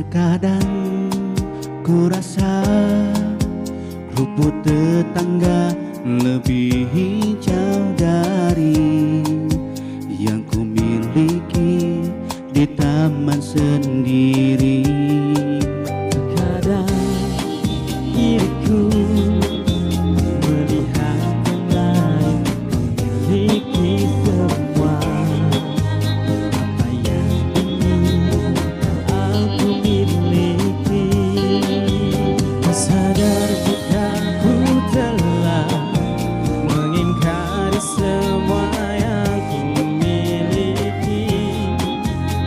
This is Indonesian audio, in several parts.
Terkadang ku rasa rumput tetangga lebih hijau dari yang ku miliki di taman sendiri. Terkadang diriku melihat yang lain memiliki semua apa yang ingin aku miliki. Sadar jika ku telah mengingkari semua yang ku miliki,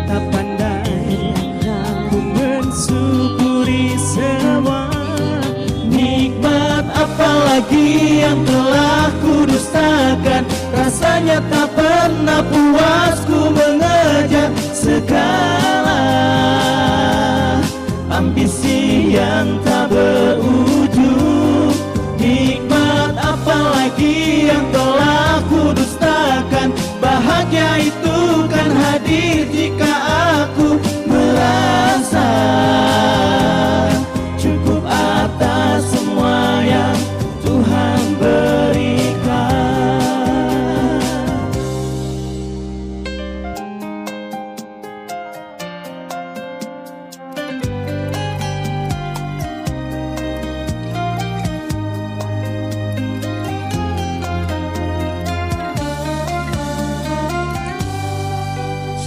tak pandai aku mensyukuri semua nikmat apalagi yang telah ku dustakan. Rasanya tak pernah puas ku mengejar segala ambisi yang tak berujung. Nikmat apalagi yang telah ku dustakan. Bahagia itu kan hadir jika aku merasa cukup atas semua yang Tuhan berikan.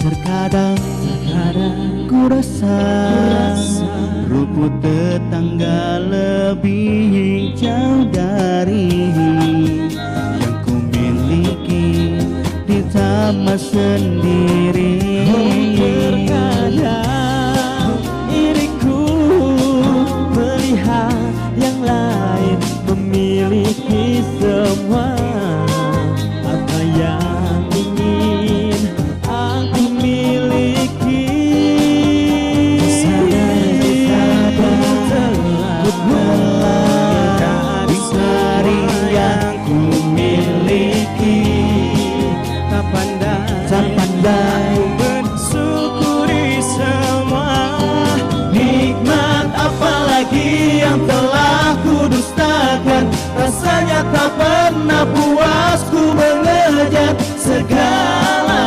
Terkadang ku rasa rumput tetangga lebih hijau dari yang ku miliki di taman sendiri. Terkadang diriku melihat yang lain memiliki semua apa yang ingin aku miliki. Sadar telah Dari yang ku miliki, tak pandai mensyukuri semua nikmat apalagi yang telah ku dustakan. Rasanya tak pernah puas ku mengejar segala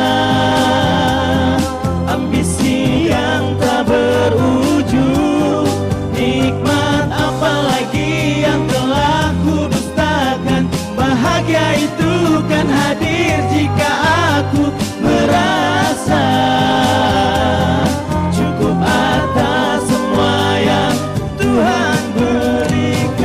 ambisi yang tak berujung. Nikmat apalagi yang telah ku dustakan. Bahagia itu kan hadir jika aku merasa cukup atas semua yang Tuhan berikan.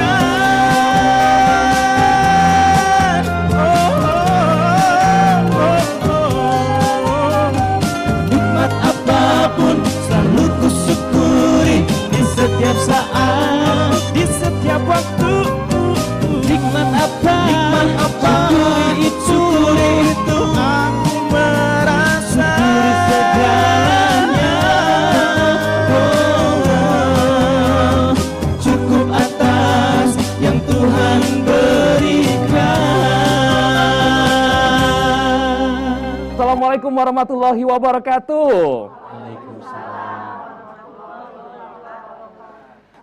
Nikmat apapun selalu ku syukuri di setiap saat, di setiap waktu. Nikmat apa syukuri itu aku merasa segalanya. Cukup atas yang Tuhan berikan. Assalamualaikum warahmatullahi wabarakatuh.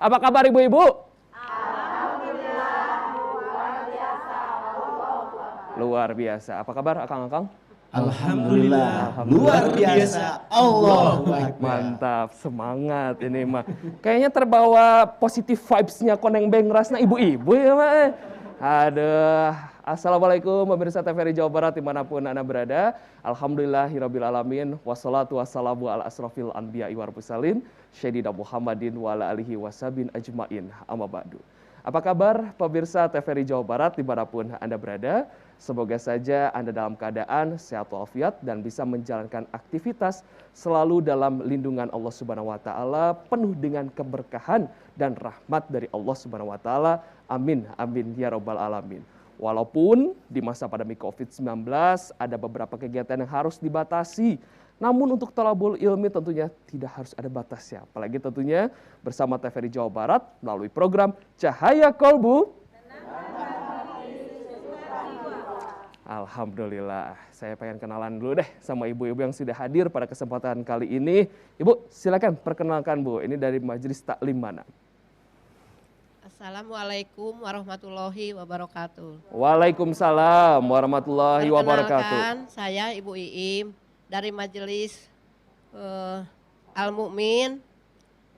Apa kabar ibu-ibu? Luar biasa. Apa kabar akang-akang? Alhamdulillah, luar biasa. Allahu Akbar. Mantap, semangat ini mah. Kayaknya terbawa positif vibes-nya koneng bengrasna ibu-ibu ya mah. Aduh, assalamualaikum pemirsa TVRI Jawa Barat dimanapun anda berada. Alhamdulillahirrabbilalamin. Wassalatu wassalamu ala asrafil anbiya'i wal mursalin Sayyidina Muhammadin wa ala alihi washabin ajmain. Amma ba'du. Apa kabar pemirsa TVRI Jawa Barat dimanapun anda berada? Semoga saja Anda dalam keadaan sehat walafiat dan bisa menjalankan aktivitas selalu dalam lindungan Allah Subhanahu wa taala, penuh dengan keberkahan dan rahmat dari Allah Subhanahu wa taala. Amin amin ya rabbal alamin. Walaupun di masa pandemi Covid-19 ada beberapa kegiatan yang harus dibatasi, namun untuk thalabul ilmi tentunya tidak harus ada batasnya. Apalagi tentunya bersama TVRI Jawa Barat melalui program Cahaya Kolbu. Alhamdulillah. Saya pengen kenalan dulu deh sama ibu-ibu yang sudah hadir pada kesempatan kali ini. Ibu, silakan perkenalkan Bu. Ini dari Majelis Taklim mana? Assalamualaikum warahmatullahi wabarakatuh. Waalaikumsalam warahmatullahi wabarakatuh. Perkenalkan, saya Ibu Iim dari Majelis Al-Mu'min,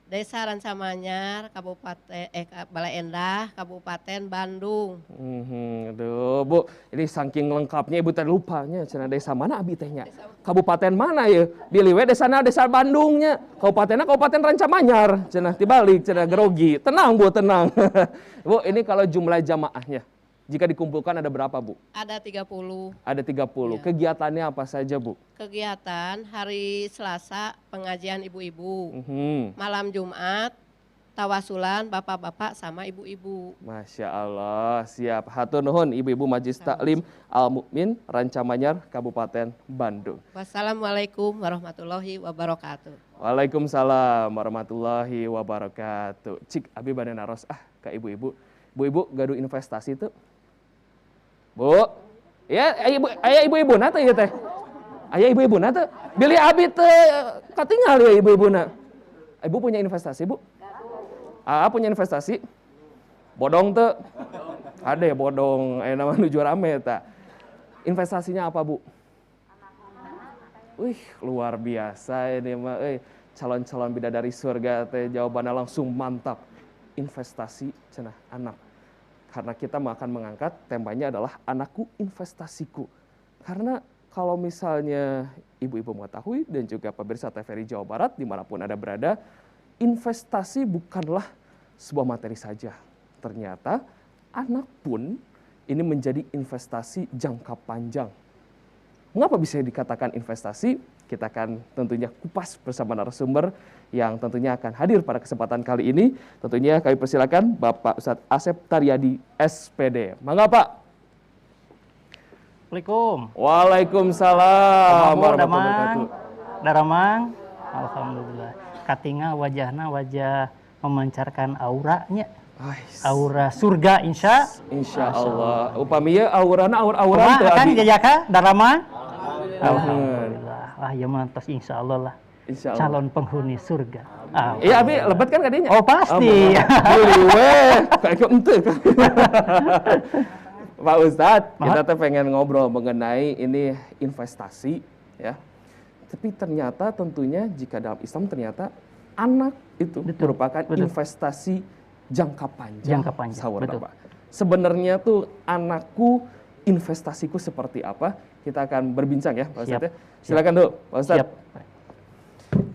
Desa Rancamanyar, Kabupaten Balai Endah, Kabupaten Bandung. Aduh, Bu, ini saking lengkapnya Ibu tadi lupanya. Cenah desa mana abi tehnya? Kabupaten mana ya? Diliwe desana desa Bandungnya. Kabupatennya Kabupaten Rancamanyar. Cenah tibalik, cenah grogi. Tenang Bu, tenang. Bu, ini kalau jumlah jamaahnya, jika dikumpulkan ada berapa Bu? Ada 30. Ada 30. Iya. Kegiatannya apa saja Bu? Kegiatan hari Selasa pengajian ibu-ibu. Mhm. Malam Jumat tawasulan bapak-bapak sama ibu-ibu. Masya Allah, siap. Hatur nuhun ibu-ibu Majelis Taklim Al-Mu'min Rancamanyar Kabupaten Bandung. Wassalamualaikum warahmatullahi wabarakatuh. Waalaikumsalam warahmatullahi wabarakatuh. Cik abi bade naros ke ibu-ibu. Bu-ibu gaduh investasi tuh. Bu. Ya, aya ibu-ibu na teh ieu teh. Aya ibu-ibu na teh. Bilih abi teh katingal ya ibu-ibu na. Ibu punya investasi, Bu? Punya investasi? Bodong tuh. Ada ya bodong, nama nuju rame ta. Investasinya apa, Bu? Wih, luar biasa ini mah calon-calon bidadari surga teh jawabannya langsung mantap. Investasi cenah anak. Karena kita akan mengangkat temanya adalah anakku investasiku. Karena kalau misalnya ibu-ibu mengetahui dan juga pemirsa TVRI Jawa Barat dimanapun Anda berada, investasi bukanlah sebuah materi saja. Ternyata anak pun ini menjadi investasi jangka panjang. Mengapa bisa dikatakan investasi? Kita akan tentunya kupas bersama narasumber yang tentunya akan hadir pada kesempatan kali ini. Tentunya kami persilakan Bapak Ustadz Asep Taryadi, SPD. Mangga Pak. Assalamualaikum. Waalaikumsalam warahmatullahi wabarakatuh. Daramang, alhamdulillah. Katinga wajahna wajah memancarkan auranya. Aura surga insya Allah. Upamiya aurana aura teu kan abi. jajaka Daramang. Alhamdulillah. Wah, ya mantos insya Allah lah. Insyaallah. Calon penghuni surga. Iya abi lebat kan kadinya? Oh pasti. Beli weh, kayak ente. Pak Ustadz, kita tuh pengen ngobrol mengenai ini investasi ya. Tapi ternyata tentunya jika dalam Islam ternyata anak itu merupakan investasi jangka panjang. Jangka panjang. Betul. Sebenarnya tuh anakku investasiku seperti apa? Kita akan berbincang ya Pak Ustadz ya. Silakan dulu Pak Ustadz. Siap.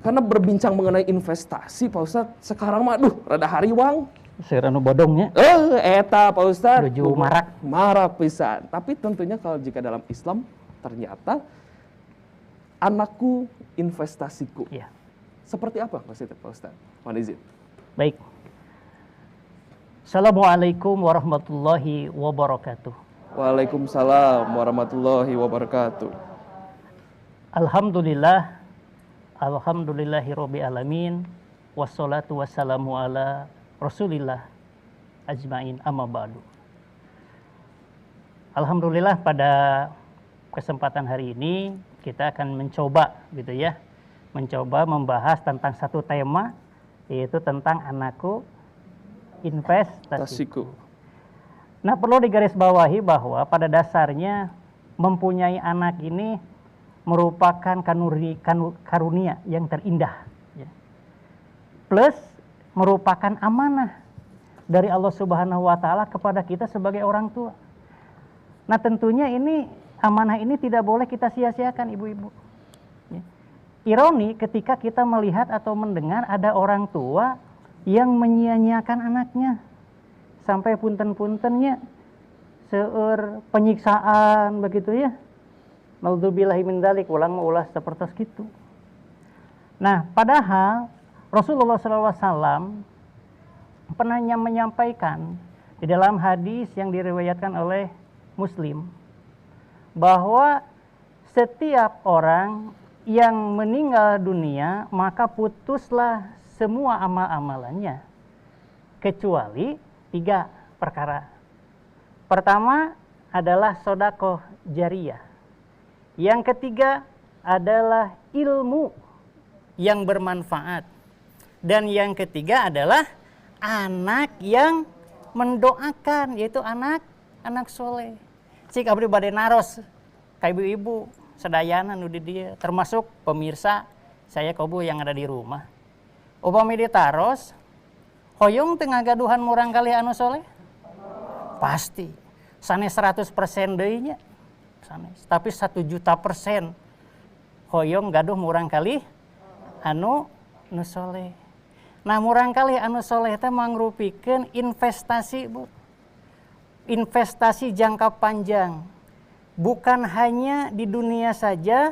Karena berbincang mengenai investasi Pak Ustadz, sekarang mah rada hariwang. Seranu bodongnya. Eta Pak Ustadz. Menuju marak. Marak pisan. Tapi tentunya kalau jika dalam Islam ternyata anakku investasiku. Iya. Seperti apa maksudnya Pak Ustadz? Mohon izin. Baik. Assalamualaikum warahmatullahi wabarakatuh. Waalaikumsalam warahmatullahi wabarakatuh. Alhamdulillah. Alhamdulillahirabbil alamin. Wassalatu wassalamu ala Rasulillah ajmain amma ba'du. Alhamdulillah pada kesempatan hari ini kita akan mencoba gitu ya. Mencoba membahas tentang satu tema yaitu tentang anakku investasiku. Nah, perlu digarisbawahi bahwa pada dasarnya mempunyai anak ini merupakan karunia yang terindah ya. Plus merupakan amanah dari Allah Subhanahu wa taala kepada kita sebagai orang tua. Nah, tentunya ini amanah ini tidak boleh kita sia-siakan ibu-ibu. Ya. Ironi ketika kita melihat atau mendengar ada orang tua yang menyia-nyiakan anaknya sampai punten-puntennya seueur penyiksaan begitu ya. Naudzubillahi min dzalik, ulang ulah seperti itu. Nah, padahal Rasulullah SAW pernah menyampaikan di dalam hadis yang diriwayatkan oleh Muslim bahwa setiap orang yang meninggal dunia maka putuslah semua amal-amalannya kecuali 3 perkara. Pertama, adalah sodakoh jariyah. Yang ketiga adalah ilmu yang bermanfaat. Dan yang ketiga adalah anak yang mendoakan, yaitu anak soleh. Cik abdi bade naros ka ibu-ibu sedayana nu di dia, termasuk pemirsa saya kobu yang ada di rumah. Upami ditaros, hoyong tengah gaduhan murang kali anu soleh? Pasti. Sanes 100% deui nya. Sanes. Tapi 1.000.000% hoyong gaduh murang kali anu soleh. Nah murang kali anu soleh teh mangrupikeun investasi, Bu. Investasi jangka panjang. Bukan hanya di dunia saja,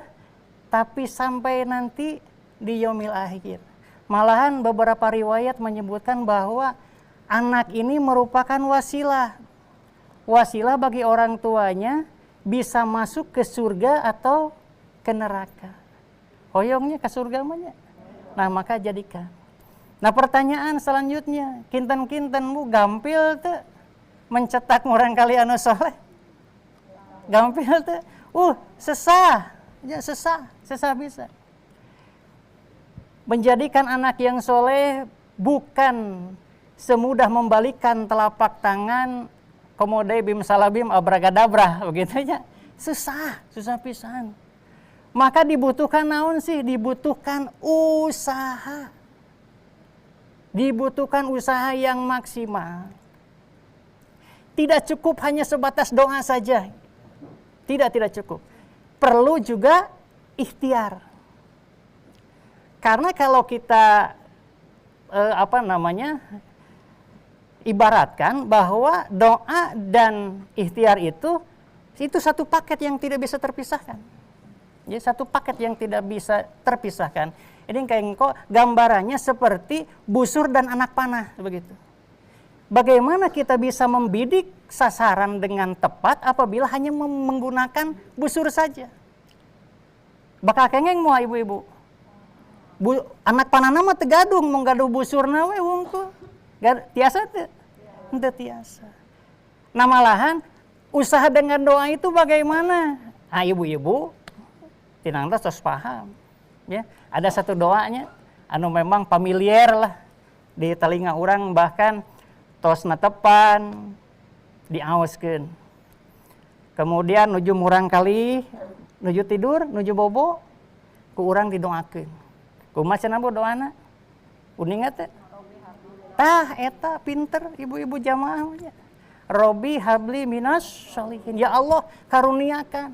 tapi sampai nanti di yaumil akhir. Malahan beberapa riwayat menyebutkan bahwa anak ini merupakan wasilah. Wasilah bagi orang tuanya bisa masuk ke surga atau ke neraka. Hoyongnya ke surga mah. Nah maka jadikan. Nah pertanyaan selanjutnya, kinten-kintenmu gampil tuh mencetak murang kali anu soleh? Gampil tuh, sesah, ya sesah bisa. Menjadikan anak yang soleh bukan semudah membalikan telapak tangan, komode bim salabim abragadabra, begitunya. Susah pisan. Maka dibutuhkan naon sih? Dibutuhkan usaha. Dibutuhkan usaha yang maksimal. Tidak cukup hanya sebatas doa saja. Tidak cukup. Perlu juga ikhtiar. Karena kalau kita ibaratkan bahwa doa dan ikhtiar itu satu paket yang tidak bisa terpisahkan. Ya, satu paket yang tidak bisa terpisahkan. Ini kayak gambarannya seperti busur dan anak panah begitu. Bagaimana kita bisa membidik sasaran dengan tepat apabila hanya menggunakan busur saja? Bakal kengeng moal ibu-ibu. Anak panahna mah tegadung menggaduh busurna we wungkul. Tiasa teu? Henteu tiasa. Nah malahan usaha dengan doa itu bagaimana? Ah ibu-ibu tinangna tos paham. Ya, ada satu doanya anu memang familiar lah di telinga orang, bahkan tos natepan diaoskeun. Kemudian nuju murang kali, nuju tidur, nuju bobo, ku urang didoakeun. Kumaha cenah Bu doana? Uningat teh? Tah eta pinter ibu-ibu jamaah nya. Robi habli minas sholihin. Ya Allah, karuniakan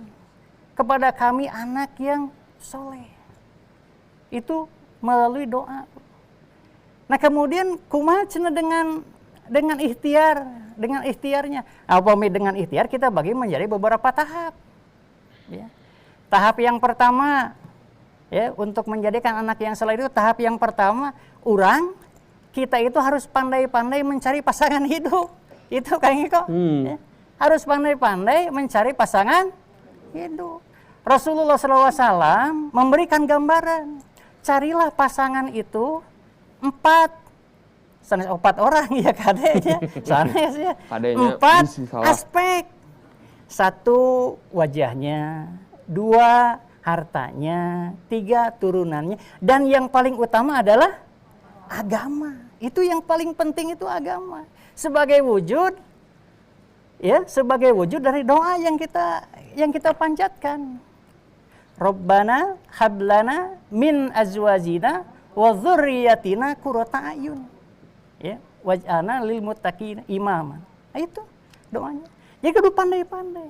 kepada kami anak yang soleh. Itu melalui doa. Nah kemudian kumaha cenah dengan ikhtiarnya. Apabila dengan ikhtiar kita bagi menjadi beberapa tahap. Ya. Tahap yang pertama, ya, untuk menjadikan anak yang soleh itu tahap yang pertama, kita itu harus pandai-pandai mencari pasangan hidup. Itu kayaknya kok. Ya. Harus pandai-pandai mencari pasangan hidup. Rasulullah SAW memberikan gambaran. Carilah pasangan itu 4 orang ya kadenya. Sanes ya. 4 aspek. 1 wajahnya, 2 hartanya, 3 turunannya, dan yang paling utama adalah agama. Itu yang paling penting, itu agama. Sebagai wujud dari doa yang kita panjatkan. Rabbana hablana min azwajina wa dzurriyyatina qurrata a'yun. Ya, waj'alna lil muttaqina imama. Nah, itu doanya. Jadi kudu pandai-pandai.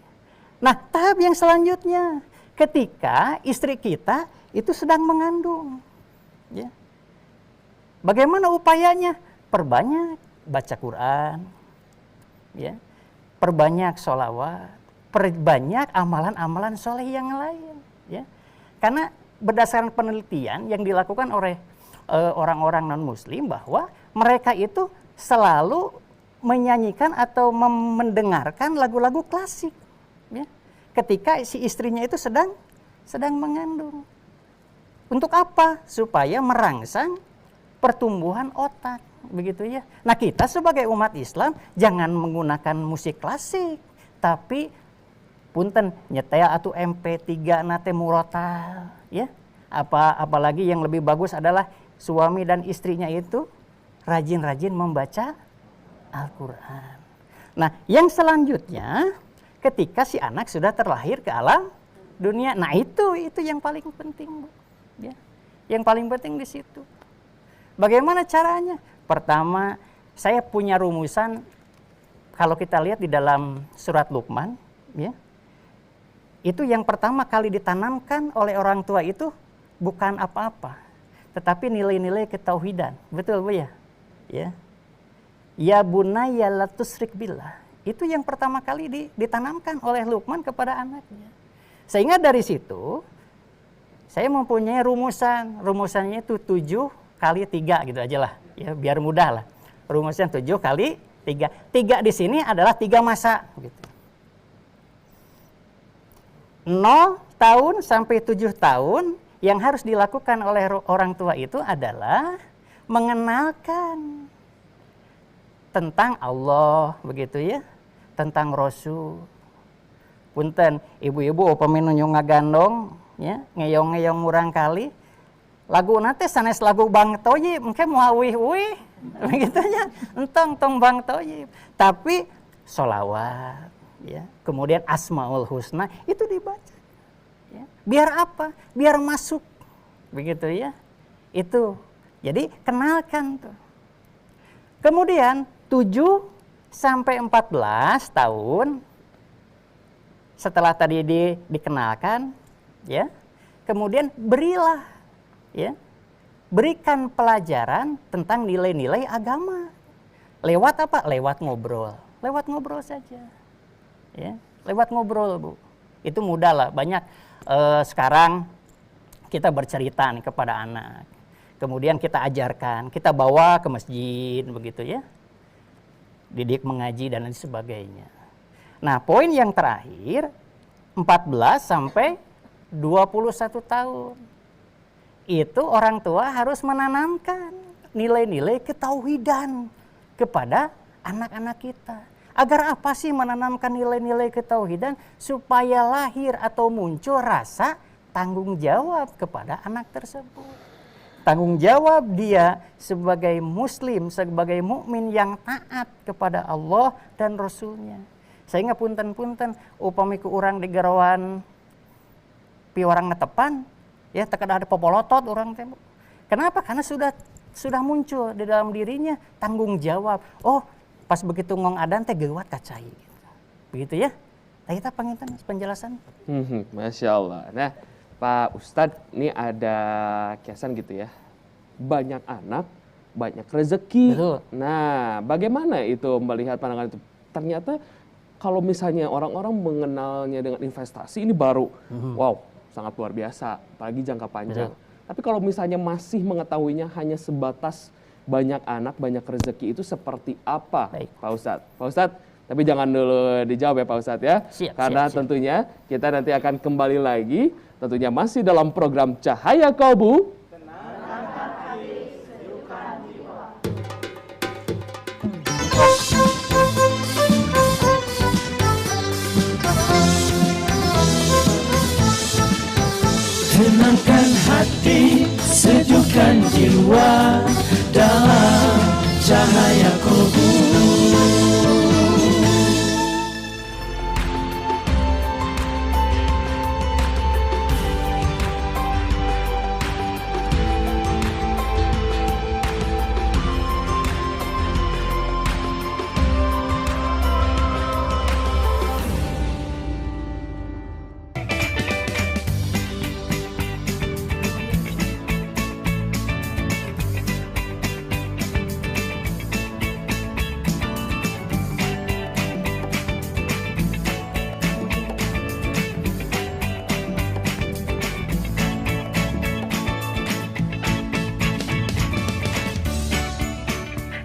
Nah, tahap yang selanjutnya ketika istri kita itu sedang mengandung. Ya. Bagaimana upayanya? Perbanyak baca Quran. Ya. Perbanyak sholawat, perbanyak amalan-amalan soleh yang lain. Ya. Karena berdasarkan penelitian yang dilakukan oleh orang-orang non-muslim bahwa mereka itu selalu menyanyikan atau mendengarkan lagu-lagu klasik. Ya. Ketika si istrinya itu sedang mengandung. Untuk apa? Supaya merangsang pertumbuhan otak. Begitu ya. Nah kita sebagai umat Islam jangan menggunakan musik klasik, tapi punten nyetel atau MP3 nate murotal ya. Apalagi yang lebih bagus adalah suami dan istrinya itu rajin-rajin membaca Al-Qur'an. Nah, yang selanjutnya ketika si anak sudah terlahir ke alam dunia, nah itu yang paling penting, Bu. Ya. Yang paling penting di situ. Bagaimana caranya? Pertama, saya punya rumusan kalau kita lihat di dalam surat Luqman, ya. Itu yang pertama kali ditanamkan oleh orang tua itu bukan apa-apa, tetapi nilai-nilai ketauhidan. Betul, Bu ya? Ya. Ya bunayya la tusyrik billah. Itu yang pertama kali ditanamkan oleh Luqman kepada anaknya. Sehingga dari situ saya mempunyai rumusan. Rumusannya itu 7 kali 3 gitu aja lah. Ya, biar mudah lah. Rumusan 7 kali 3. 3 di sini adalah 3 masa gitu. 0 tahun sampai 7 tahun yang harus dilakukan oleh orang tua itu adalah mengenalkan tentang Allah, begitu ya, tentang Rasul. Punten, ibu-ibu upami nu ngagandong, ya, ngeyong-ngeyong murang kali, lagu nate sanes lagu Bang Toyib, engke moal wih-wih, begitu nya, entong tong Bang Toyib. Tapi sholawat, ya, kemudian Asmaul Husna itu dibaca. Ya. Biar apa? Biar masuk, begitu ya. Itu, jadi kenalkan tuh. Kemudian 7 sampai 14 tahun setelah tadi dikenalkan, ya, kemudian berilah, ya, berikan pelajaran tentang nilai-nilai agama. Lewat apa? Lewat ngobrol saja, ya, lewat ngobrol, Bu. Itu mudah lah, banyak sekarang kita bercerita nih kepada anak, kemudian kita ajarkan, kita bawa ke masjid, begitu ya, didik mengaji dan lain sebagainya. Nah, poin yang terakhir 14 sampai 21 tahun. Itu orang tua harus menanamkan nilai-nilai ketauhidan kepada anak-anak kita. Agar apa sih menanamkan nilai-nilai ketauhidan? Supaya lahir atau muncul rasa tanggung jawab kepada anak tersebut. Tanggung jawab dia sebagai muslim, sebagai mukmin yang taat kepada Allah dan Rasulnya. Sehingga punten-punten upami ku urang di garawan piwarang ngetepan, ya tekad ada popolotot orang teh. Kenapa? Karena sudah muncul di dalam dirinya tanggung jawab. Oh, pas begitu ngong adan teh geuwat kacai. Begitu ya. Nah, kita panginten penjelasan. Masya Allah. Nah, Pak Ustadz, ini ada kiasan gitu ya. Banyak anak, banyak rezeki. Betul. Nah, bagaimana itu melihat pandangan itu? Ternyata kalau misalnya orang-orang mengenalnya dengan investasi ini baru, wow, sangat luar biasa, apalagi jangka panjang. Betul. Tapi kalau misalnya masih mengetahuinya hanya sebatas banyak anak, banyak rezeki, itu seperti apa, Baik. Pak Ustadz? Pak Ustadz, tapi jangan dulu dijawab ya Pak Ustadz ya. Siap, karena siap. tentunya kita nanti akan kembali lagi, tentunya masih dalam program Cahaya Kalbu. Tenangkan hati, sejukkan jiwa dalam cahaya kalbu.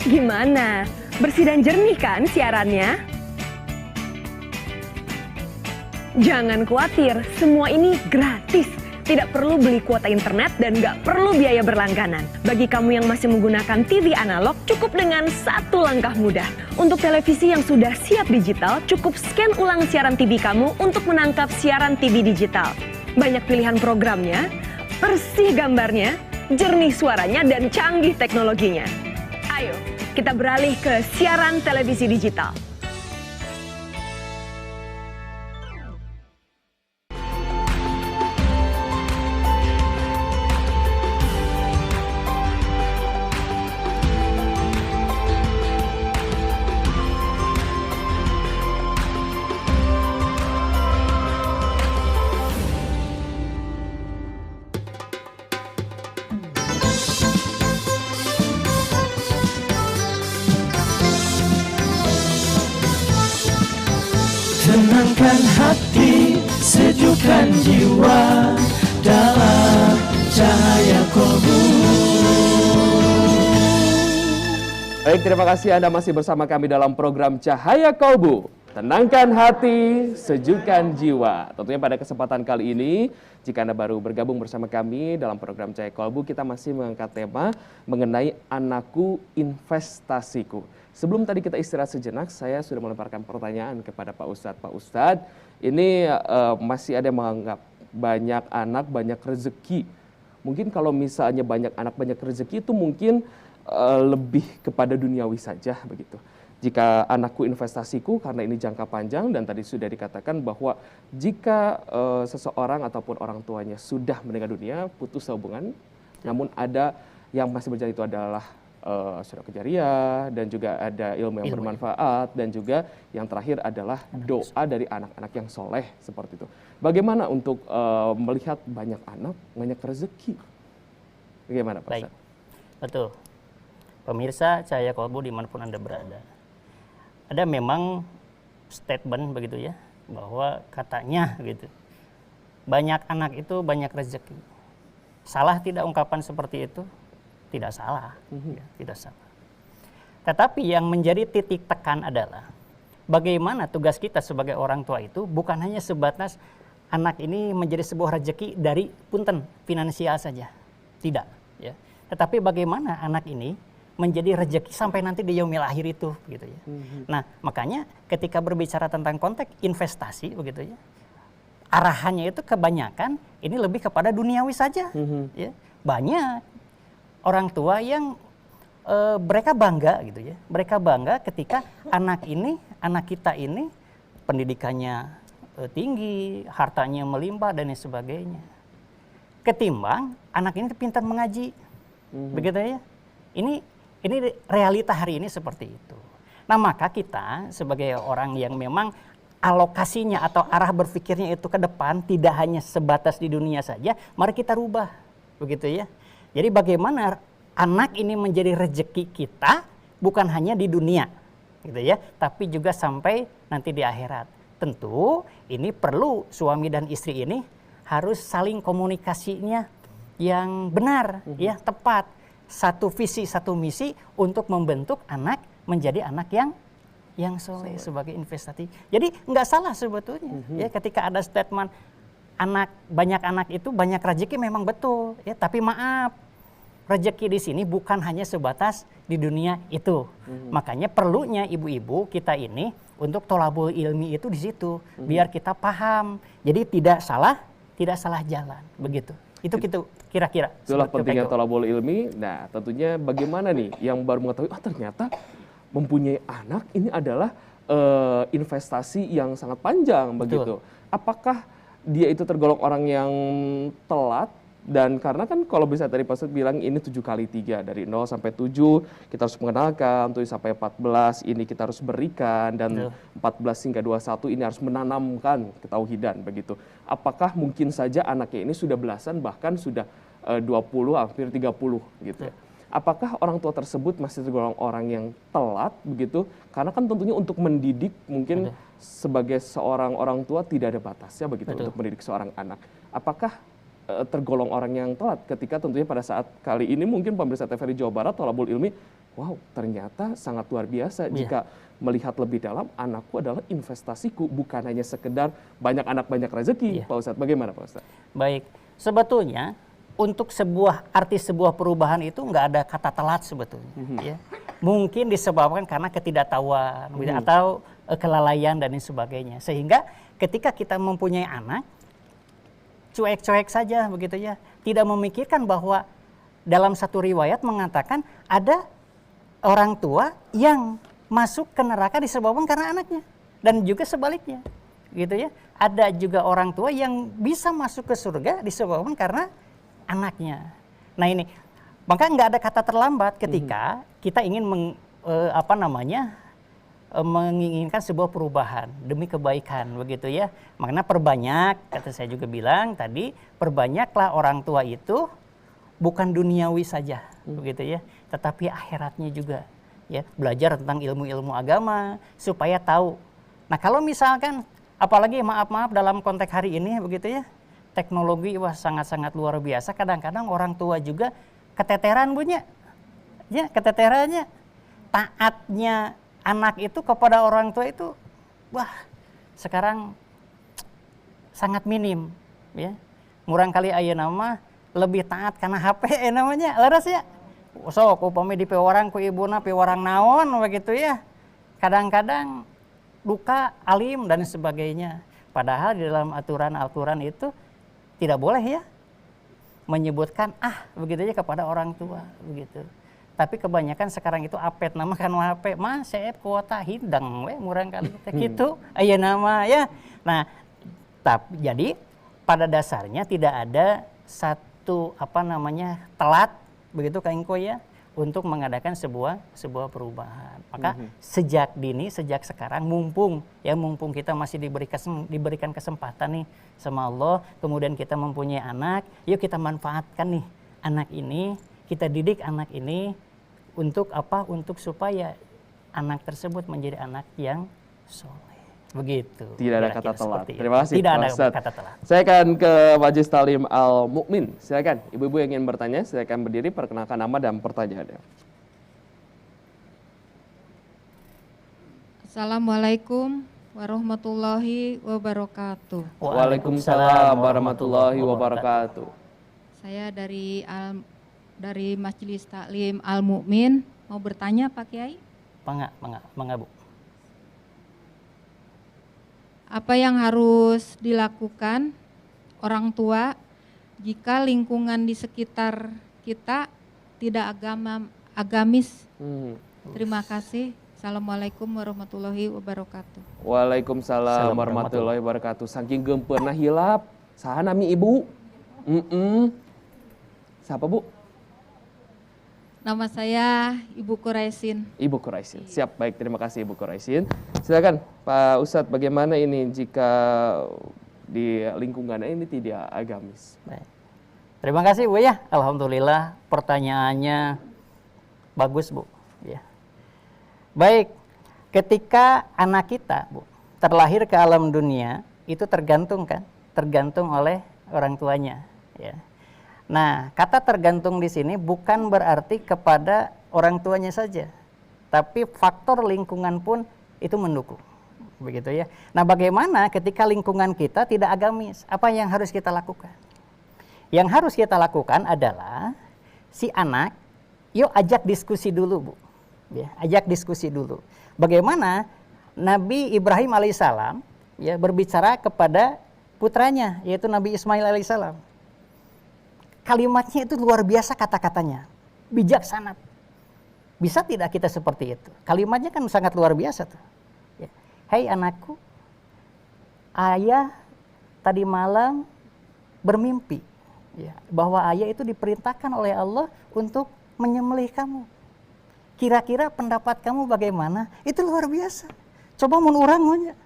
Gimana? Bersih dan jernih kan siarannya? Jangan khawatir, semua ini gratis. Tidak perlu beli kuota internet dan nggak perlu biaya berlangganan. Bagi kamu yang masih menggunakan TV analog, cukup dengan satu langkah mudah. Untuk televisi yang sudah siap digital, cukup scan ulang siaran TV kamu untuk menangkap siaran TV digital. Banyak pilihan programnya, bersih gambarnya, jernih suaranya, dan canggih teknologinya. Ayo, kita beralih ke siaran televisi digital. Tenangkan hati, sejukkan jiwa dalam cahaya kolbu. Baik, terima kasih Anda masih bersama kami dalam program Cahaya Kolbu. Tenangkan hati, sejukkan jiwa. Tentunya pada kesempatan kali ini, jika Anda baru bergabung bersama kami dalam program Cahaya Kolbu, kita masih mengangkat tema mengenai anakku investasiku. Sebelum tadi kita istirahat sejenak, saya sudah melemparkan pertanyaan kepada Pak Ustadz. Pak Ustadz, ini masih ada yang menganggap banyak anak, banyak rezeki. Mungkin kalau misalnya banyak anak, banyak rezeki itu mungkin lebih kepada duniawi saja begitu. Jika anakku investasiku, karena ini jangka panjang dan tadi sudah dikatakan bahwa jika seseorang ataupun orang tuanya sudah meninggal dunia, putus hubungan, namun ada yang masih berjalan itu adalah surah kejariah dan juga ada ilmu yang bermanfaat dan juga yang terakhir adalah doa dari anak-anak yang soleh seperti itu. Bagaimana untuk melihat banyak anak, banyak rezeki? Bagaimana Pak Ustadz? Betul. Pemirsa Cahaya Kolbu dimanapun Anda berada. Ada memang statement begitu ya, bahwa katanya gitu, banyak anak itu banyak rezeki. Salah tidak ungkapan seperti itu? Tidak salah, ya, tidak salah. Tetapi yang menjadi titik tekan adalah bagaimana tugas kita sebagai orang tua itu bukan hanya sebatas anak ini menjadi sebuah rezeki dari punten finansial saja, tidak. Ya. Tetapi bagaimana anak ini menjadi rezeki sampai nanti di yaumil akhir itu, gitu ya. Nah, makanya ketika berbicara tentang konteks investasi, begitu ya, arahannya itu kebanyakan ini lebih kepada duniawi saja. Ya. Banyak orang tua yang mereka bangga gitu ya. Mereka bangga ketika anak kita ini pendidikannya tinggi, hartanya melimpah dan sebagainya. Ketimbang anak ini pintar mengaji. Begitu ya. Ini realita hari ini seperti itu. Nah, maka kita sebagai orang yang memang alokasinya atau arah berpikirnya itu ke depan tidak hanya sebatas di dunia saja, mari kita rubah. Begitu ya. Jadi bagaimana anak ini menjadi rezeki kita bukan hanya di dunia, gitu ya, tapi juga sampai nanti di akhirat. Tentu ini perlu suami dan istri ini harus saling komunikasinya yang benar, ya, tepat. Satu visi, satu misi untuk membentuk anak menjadi anak yang soleh sebagai investasi. Jadi nggak salah sebetulnya, ya, ketika ada statement banyak anak itu banyak rezeki memang betul, ya, tapi maaf, rezeki di sini bukan hanya sebatas di dunia itu. Makanya perlunya ibu-ibu kita ini untuk tholabul ilmi itu di situ, biar kita paham. Jadi tidak salah jalan, begitu. Itu kira-kira. Itulah pentingnya tholabul ilmi. Nah, tentunya bagaimana nih yang baru mengetahui ternyata mempunyai anak ini adalah investasi yang sangat panjang begitu. Apakah dia itu tergolong orang yang telat? Dan karena kan kalau bisa tadi Pak Ustadz bilang ini 7 kali 3, dari 0 sampai 7 kita harus mengenalkan, 7 sampai 14 ini kita harus berikan, dan 14 hingga 21 ini harus menanamkan ketauhidan begitu. Apakah mungkin saja anaknya ini sudah belasan bahkan sudah 20 hampir 30 gitu ya. Apakah orang tua tersebut masih tergolong orang yang telat begitu? Karena kan tentunya untuk mendidik mungkin sebagai seorang orang tua tidak ada batasnya begitu untuk mendidik seorang anak. Apakah tergolong orang yang telat ketika tentunya pada saat kali ini mungkin pemirsa TVRI Jawa Barat tholabul ilmi, wow ternyata sangat luar biasa jika melihat lebih dalam, anakku adalah investasiku, bukan hanya sekedar banyak anak banyak rezeki. Pak Ustadz, bagaimana Pak Ustadz? Baik, sebetulnya untuk arti sebuah perubahan itu nggak ada kata telat sebetulnya. Ya. Mungkin disebabkan karena ketidaktahuan atau kelalaian dan lain sebagainya. Sehingga ketika kita mempunyai anak, cuek-cuek saja begitu ya. Tidak memikirkan bahwa dalam satu riwayat mengatakan ada orang tua yang masuk ke neraka disebabkan karena anaknya. Dan juga sebaliknya. Gitu ya. Ada juga orang tua yang bisa masuk ke surga disebabkan karena anaknya. Nah ini, maka nggak ada kata terlambat ketika kita ingin menginginkan sebuah perubahan demi kebaikan, begitu ya. Makanya perbanyak, kata saya juga bilang tadi, perbanyaklah orang tua itu bukan duniawi saja, begitu ya, tetapi akhiratnya juga. Ya, belajar tentang ilmu-ilmu agama supaya tahu. Nah kalau misalkan, apalagi maaf dalam konteks hari ini, begitu ya. Teknologi sangat-sangat luar biasa. Kadang-kadang orang tua juga keteteran punya, ya keteterannya. Taatnya anak itu kepada orang tua itu, sekarang sangat minim, ya. Murang kali ayeuna mah lebih taat karena HP namanya, laras ya. Sok upami di pewarang ku ibuna pewarang naon begitu ya. Kadang-kadang duka alim dan sebagainya. Padahal di dalam aturan Al-Qur'an itu tidak boleh ya menyebutkan begitu aja kepada orang tua begitu. Tapi kebanyakan sekarang itu apet nama kan HP mah saya kuota hidang we murang kali gitu aya nama ya. Nah, jadi pada dasarnya tidak ada satu telat begitu Kang Engko ya untuk mengadakan sebuah perubahan. Maka sejak sekarang mumpung kita masih diberikan kesempatan nih sama Allah, kemudian kita mempunyai anak, yuk kita manfaatkan nih anak ini, kita didik anak ini untuk Untuk supaya anak tersebut menjadi anak yang soleh. Begitu. Tidak ada kata telat. Terima kasih. Tidak ada kata telat. Saya akan ke Majelis Talim Al-Mukmin. Silakan, ibu-ibu yang ingin bertanya, silakan berdiri, perkenalkan nama dan pertanyaannya. Assalamualaikum warahmatullahi wabarakatuh. Waalaikumsalam warahmatullahi wabarakatuh. Saya dari Majelis Taklim Al-Mukmin mau bertanya Pak Kiai. Mangga Bu. Apa yang harus dilakukan orang tua jika lingkungan di sekitar kita tidak agamis? Terima kasih. Assalamualaikum warahmatullahi wabarakatuh. Waalaikumsalam warahmatullahi wabarakatuh. Saking gempeurna hilap, saha nami ibu? Siapa Bu? Nama saya Ibu Quraisin. Ibu Quraisin. Siap, baik, terima kasih Ibu Quraisin. Silakan Pak Ustadz, bagaimana ini jika di lingkungan ini tidak agamis? Baik. Terima kasih Bu ya. Alhamdulillah pertanyaannya bagus Bu. Ya. Baik, ketika anak kita Bu terlahir ke alam dunia itu tergantung oleh orang tuanya. Ya. Nah, kata tergantung di sini bukan berarti kepada orang tuanya saja, tapi faktor lingkungan pun itu mendukung, begitu ya. Nah, bagaimana ketika lingkungan kita tidak agamis? Apa yang harus kita lakukan? Yang harus kita lakukan adalah si anak, yuk ajak diskusi dulu Bu, ya, ajak diskusi dulu. Bagaimana Nabi Ibrahim alaihissalam ya berbicara kepada putranya, yaitu Nabi Ismail alaihissalam. Kalimatnya itu luar biasa kata-katanya, bijaksana. Bisa tidak kita seperti itu? Kalimatnya kan sangat luar biasa tuh. Ya. Hei anakku, ayah tadi malam bermimpi ya, bahwa ayah itu diperintahkan oleh Allah untuk menyembelih kamu. Kira-kira pendapat kamu bagaimana? Itu luar biasa. Coba mun urang nya.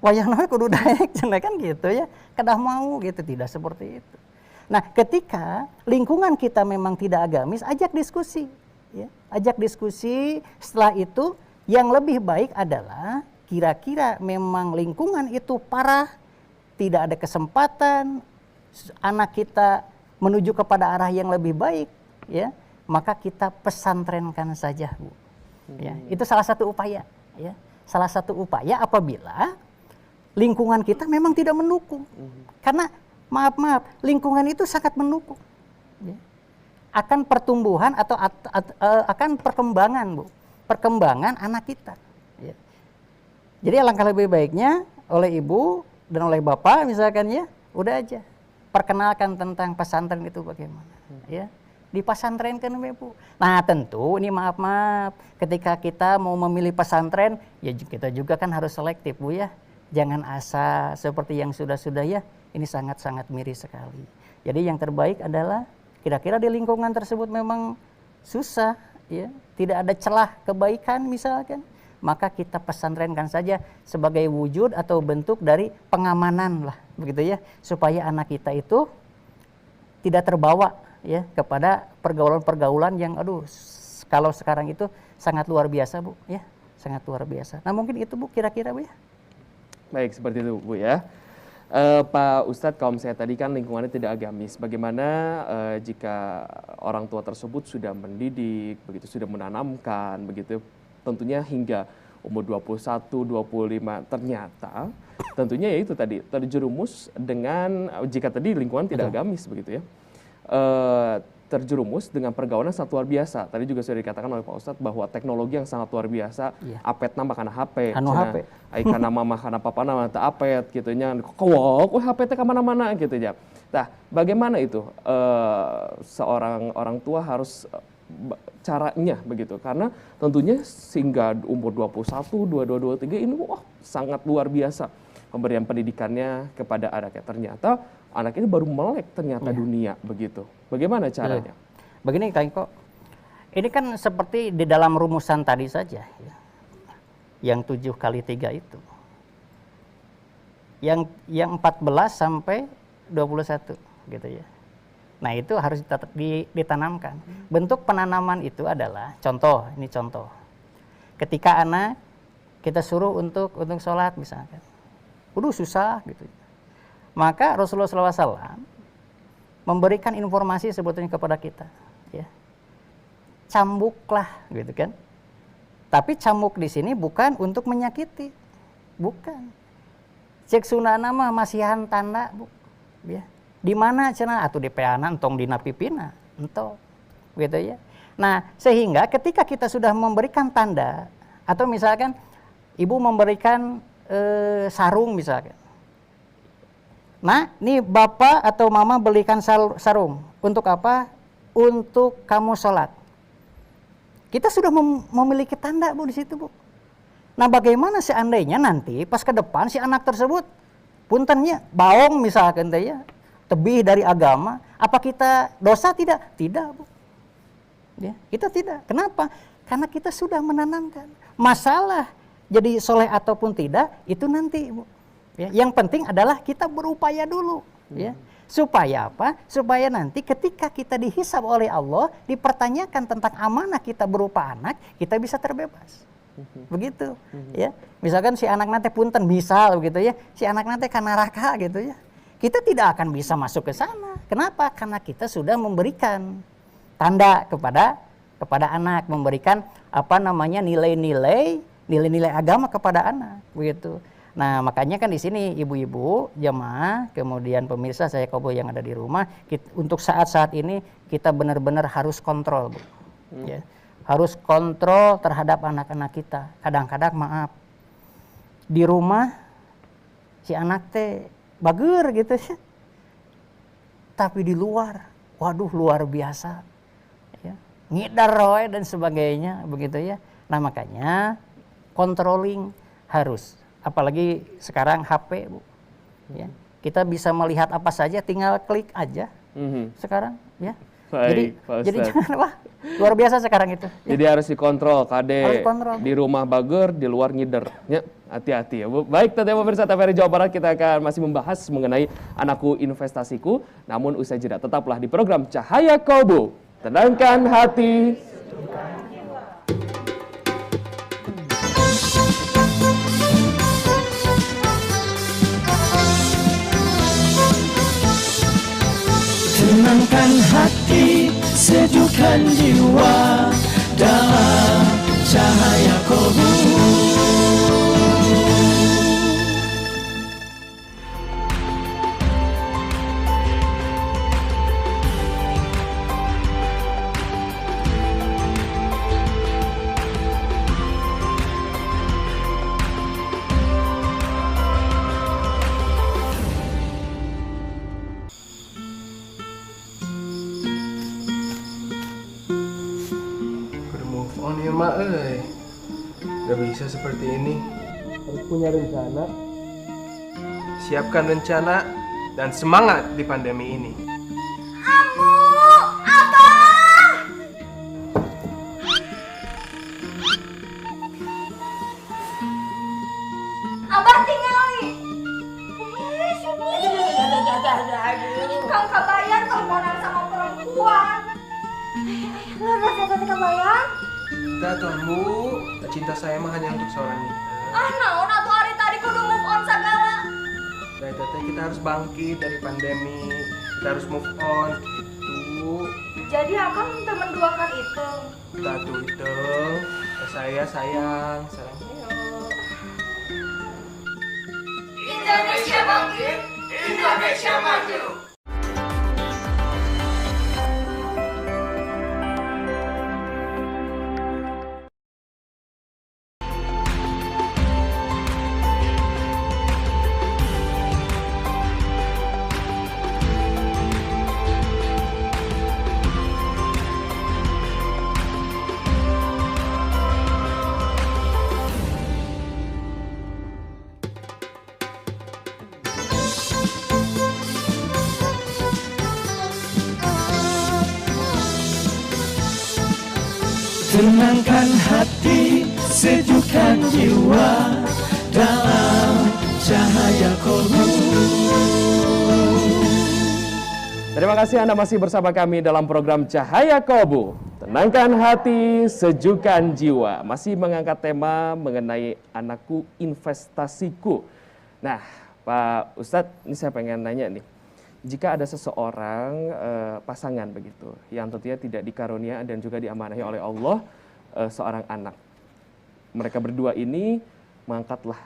Wayang nawe kudu daek kan gitu ya. Kedah mau gitu, tidak seperti itu. Nah, ketika lingkungan kita memang tidak agamis, ajak diskusi. Ya. Ajak diskusi, setelah itu yang lebih baik adalah kira-kira memang lingkungan itu parah, tidak ada kesempatan, anak kita menuju kepada arah yang lebih baik, ya, maka kita pesantrenkan saja Bu. Ya, itu salah satu upaya. Ya. Salah satu upaya apabila lingkungan kita memang tidak mendukung. Karena maaf, lingkungan itu sangat mendukung ya, akan pertumbuhan atau akan perkembangan anak kita. Ya. Jadi alangkah lebih baiknya oleh ibu dan oleh bapak misalkan ya, udah aja perkenalkan tentang pesantren itu bagaimana. Ya, dipesantrenkan Bu. Nah tentu ini maaf, ketika kita mau memilih pesantren, ya kita juga kan harus selektif Bu ya. Jangan asa seperti yang sudah-sudah ya, ini sangat-sangat miris sekali. Jadi yang terbaik adalah kira-kira di lingkungan tersebut memang susah, ya, tidak ada celah kebaikan misalkan, maka kita pesantrenkan saja sebagai wujud atau bentuk dari pengamanan lah, begitu ya, supaya anak kita itu tidak terbawa ya kepada pergaulan-pergaulan yang kalau sekarang itu sangat luar biasa Bu, ya, sangat luar biasa. Nah mungkin itu Bu kira-kira Bu ya. Baik, seperti itu Bu ya. Pak Ustadz, kalau misalnya tadi kan lingkungannya tidak agamis, bagaimana jika orang tua tersebut sudah mendidik, begitu sudah menanamkan, begitu tentunya hingga umur 21, 25, ternyata tentunya ya itu tadi terjerumus dengan, jika tadi lingkungan tidak agamis begitu ya, terjerumus dengan pergaulan sangat luar biasa. Tadi juga sudah dikatakan oleh Pak Ustadz bahwa teknologi yang sangat luar biasa, apet nama karena HP, karena mama karena papa nama tak apet gitu nya, kowok, HP teh kemana-mana gitu ya. Nah, bagaimana itu seorang orang tua harus caranya begitu? Karena tentunya sehingga umur 21, 22, 23 ini sangat luar biasa pemberian pendidikannya kepada anaknya. Ternyata anak ini baru melek ternyata dunia begitu. Bagaimana caranya? Begini Kak Iko, ini kan seperti di dalam rumusan tadi saja ya. Yang 7 kali 3 itu. Yang 14 sampai 21 gitu ya. Nah, itu harus ditanamkan. Bentuk penanaman itu adalah contoh, ini contoh. Ketika anak kita suruh untuk sholat misalkan. Susah gitu. Maka Rasulullah SAW memberikan informasi sebetulnya kepada kita, ya. Cambuklah, gitu kan? Tapi cambuk di sini bukan untuk menyakiti, bukan. Cek sunana mah masihan tanda, Bu. Ya. Di mana cenah atuh di peana entong dina pipina, ento, gitu ya. Nah, sehingga ketika kita sudah memberikan tanda atau misalkan ibu memberikan sarung misalkan. Nah, ini bapak atau mama belikan sarung. Untuk apa? Untuk kamu sholat. Kita sudah memiliki tanda Bu di situ Bu. Nah, bagaimana seandainya nanti pas ke depan si anak tersebut puntennya baong misalkan ya, tebih dari agama, apa kita dosa tidak? Tidak Bu. Ya, kita tidak. Kenapa? Karena kita sudah menanamkan. Masalah jadi soleh ataupun tidak itu nanti Bu. Ya, yang penting adalah kita berupaya dulu, ya. Supaya apa? Supaya nanti ketika kita dihisab oleh Allah, dipertanyakan tentang amanah kita berupa anak, kita bisa terbebas. Begitu, ya. Misalkan si anak nanti punten misal begitu ya, si anak nanti kan neraka gitu ya. Kita tidak akan bisa masuk ke sana. Kenapa? Karena kita sudah memberikan tanda kepada anak, memberikan nilai-nilai agama kepada anak, begitu. Nah, makanya kan di sini ibu-ibu, jemaah, kemudian pemirsa saya Kobo yang ada di rumah, untuk saat-saat ini kita benar-benar harus kontrol, Bu. Ya. Harus kontrol terhadap anak-anak kita. Kadang-kadang maaf, di rumah si anak teh bager gitu ya. Tapi di luar, waduh luar biasa. Ya. Ngidar roe dan sebagainya, begitu ya. Nah, makanya controlling harus. Apalagi sekarang HP Bu, ya, kita bisa melihat apa saja, tinggal klik aja sekarang, ya. Baik, jadi jangan luar biasa sekarang itu. Ya. Jadi harus dikontrol, Kade. Di rumah bager, di luar ngider. Ya, hati-hati ya Bu. Baik, tentunya pemirsa TVRI Jawa Barat, kita akan masih membahas mengenai Anakku Investasiku. Namun usai jeda, tetaplah di program Cahaya Kobo. Tenangkan hati. Tenangkan hati, sejukkan jiwa dalam cahaya Kobu. Mima, gak bisa seperti ini. Harus punya rencana. Siapkan rencana dan semangat di pandemi ini. Abah tingali. Kang kabayan teleponan sama perempuan. Kenapa sih kabayan? Enggak tuh, Bu. Cinta saya mah hanya untuk seorang ini. Naon atuh hari tadi kudu move on segala. Nah, teteh kita harus bangkit dari pandemi. Kita harus move on. Gitu. Jadi akang minta menduakan itu. Tatu itu. Saya sayang. Indonesia bangkit, Indonesia maju. Tenangkan hati, sejukkan jiwa dalam cahaya kolbu. Terima kasih Anda masih bersama kami dalam program Cahaya Kolbu. Tenangkan hati, sejukkan jiwa. Masih mengangkat tema mengenai anakku investasiku. Nah, Pak Ustadz, ini saya pengen nanya nih. Jika ada seseorang pasangan begitu yang tentunya tidak dikarunia dan juga diamanahi oleh Allah seorang anak, mereka berdua ini mengangkatlah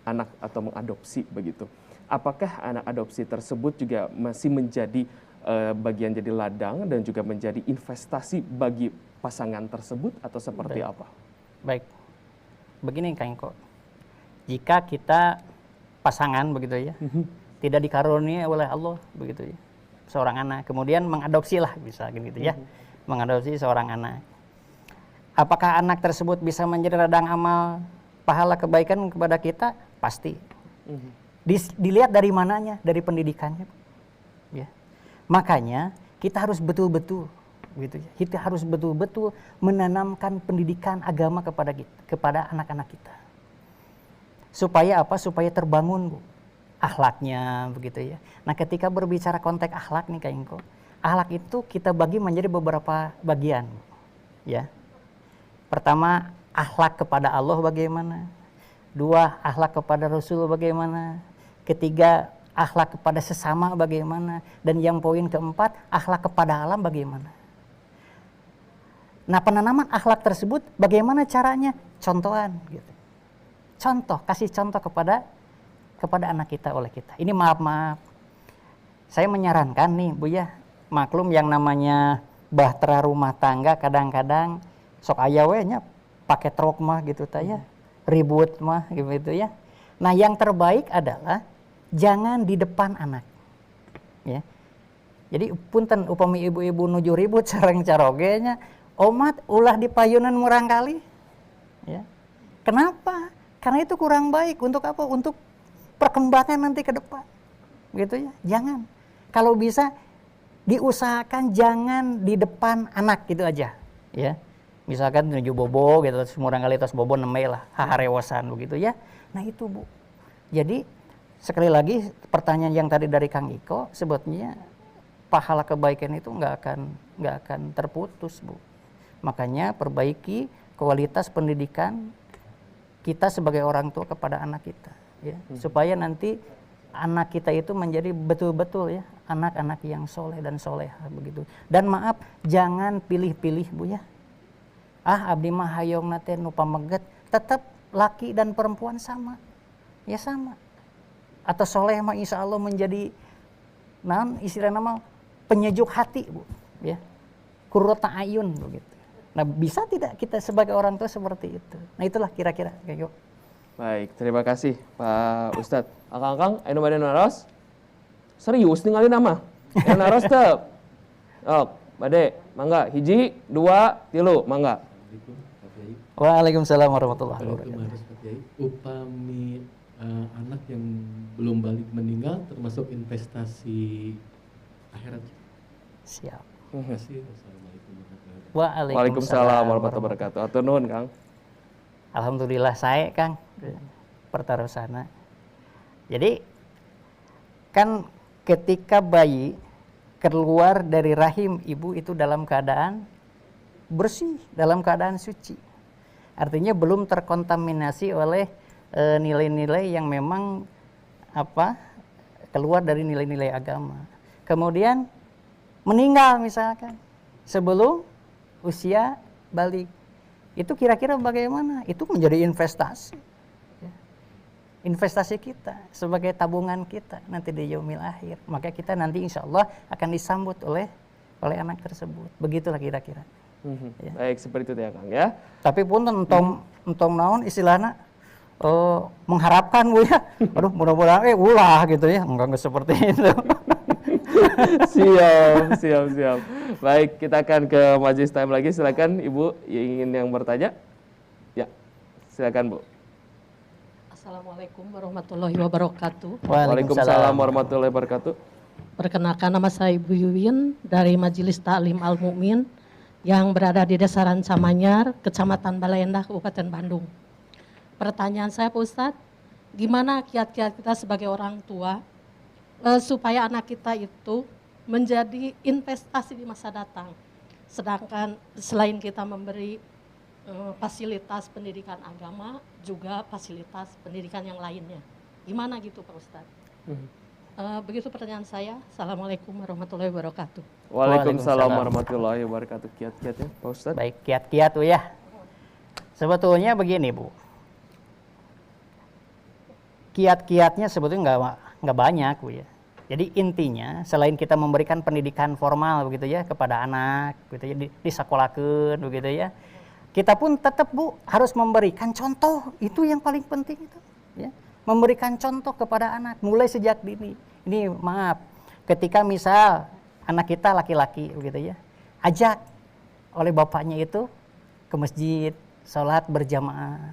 anak atau mengadopsi begitu. Apakah anak adopsi tersebut juga masih menjadi bagian jadi ladang dan juga menjadi investasi bagi pasangan tersebut atau seperti apa? Baik, begini Kang Iko, jika kita pasangan begitu ya, tidak dikarunia oleh Allah begitu ya, seorang anak, kemudian mengadopsi lah bisa gitu ya, mengadopsi seorang anak. Apakah anak tersebut bisa menjadi ladang amal pahala kebaikan kepada kita? Pasti. Dilihat dari mananya, dari pendidikannya. Ya. Makanya kita harus betul-betul gitu ya. Kita harus betul-betul menanamkan pendidikan agama kepada anak-anak kita. Supaya apa? Supaya terbangun, Bu, akhlaknya begitu ya. Nah, ketika berbicara konteks akhlak nih Kak Inko, akhlak itu kita bagi menjadi beberapa bagian. Ya. Pertama, akhlak kepada Allah bagaimana? Dua, akhlak kepada Rasul bagaimana? Ketiga, akhlak kepada sesama bagaimana? Dan yang poin keempat, akhlak kepada alam bagaimana? Nah, penanaman akhlak tersebut bagaimana caranya? Contohan gitu. Contoh, kasih contoh kepada anak kita oleh kita. Ini maaf. Saya menyarankan nih Bu ya, maklum yang namanya bahtera rumah tangga kadang-kadang sok aya we nya pakai truk mah gitu tanya, ribut mah gitu ya. Nah, yang terbaik adalah jangan di depan anak. Ya. Jadi punten upami ibu-ibu nuju ribut sareng caroge nya, omat ulah di payunan murang kali. Ya. Kenapa? Karena itu kurang baik. Untuk apa? Untuk perkembangan nanti ke depan, gitu ya. Jangan. Kalau bisa diusahakan jangan di depan anak gitu aja, ya. Misalkan menuju bobo gitu, semua orang kali tos bobo nemei lah, haharewasan begitu ya. Nah itu Bu. Jadi sekali lagi pertanyaan yang tadi dari Kang Iko, sebetulnya pahala kebaikan itu nggak akan terputus Bu. Makanya perbaiki kualitas pendidikan kita sebagai orang tua kepada anak kita. Ya, supaya nanti anak kita itu menjadi betul-betul ya anak-anak yang soleh dan soleha begitu. Dan maaf, jangan pilih-pilih Bu ya. Abdi mah hayong nate nu pameget, tetap laki dan perempuan sama. Ya sama. Atau soleh mah insya Allah menjadi istilah nama penyejuk hati Bu ya. Qurrata ayun begitu. Nah, bisa tidak kita sebagai orang tua seperti itu? Nah, itulah kira-kira kayak gitu. Baik, terima kasih Pak Ustadz. Akang-akang, anu bade naros? Serius ningali nama? Yang naros teu? Oh, bade, mangga. 1, 2, 3, mangga. Kiai. Waalaikumsalam warahmatullahi Kalau wabarakatuh. kemarin Pak Kiai, upami anak yang belum balik meninggal termasuk investasi akhirat. Siap. Terima kasih. Wassalamualaikum warahmatullahi wabarakatuh. Waalaikumsalam warahmatullahi wabarakatuh. Atur nuhun, Kang. Alhamdulillah saya Kang pertarusana. Jadi kan ketika bayi keluar dari rahim ibu itu dalam keadaan bersih, dalam keadaan suci. Artinya belum terkontaminasi oleh nilai-nilai yang memang keluar dari nilai-nilai agama. Kemudian meninggal misalkan sebelum usia balik. Itu kira-kira bagaimana? Itu menjadi investasi. Ya. Investasi kita sebagai tabungan kita nanti di yaumil akhir. Maka kita nanti insya Allah akan disambut oleh anak tersebut. Begitulah kira-kira. Ya. Baik, seperti itu ya Kang ya. Tapi pun entong naon istilahnya mengharapkan Bu ya. Aduh mudah-mudahan ulah gitu ya. Enggak seperti itu. Siap. Baik, kita akan ke majelis time lagi. Silakan Ibu ingin yang bertanya. Ya, silakan Bu. Assalamualaikum warahmatullahi wabarakatuh. Waalaikumsalam warahmatullahi wabarakatuh. Perkenalkan, nama saya Ibu Yuwin dari Majelis Ta'lim Al Mu'min yang berada di Desa Rancamanyar, Kecamatan Balaendah, Kabupaten Bandung. Pertanyaan saya Pak Ustadz, gimana kiat-kiat kita sebagai orang tua supaya anak kita itu menjadi investasi di masa datang. Sedangkan selain kita memberi fasilitas pendidikan agama, juga fasilitas pendidikan yang lainnya. Gimana gitu Pak Ustadz? Begitu pertanyaan saya. Assalamualaikum warahmatullahi wabarakatuh. Waalaikumsalam warahmatullahi wabarakatuh. Kiat-kiatnya Pak Ustadz? Baik, kiat-kiat tuh ya. Sebetulnya begini Bu. Kiat-kiatnya sebetulnya nggak banyak Bu ya. Jadi intinya selain kita memberikan pendidikan formal begitu ya kepada anak, begitu ya disekolahkeun begitu ya. Kita pun tetap Bu harus memberikan contoh, itu yang paling penting itu ya. Memberikan contoh kepada anak mulai sejak dini. Ini maaf, ketika misal anak kita laki-laki begitu ya, ajak oleh bapaknya itu ke masjid, sholat berjamaah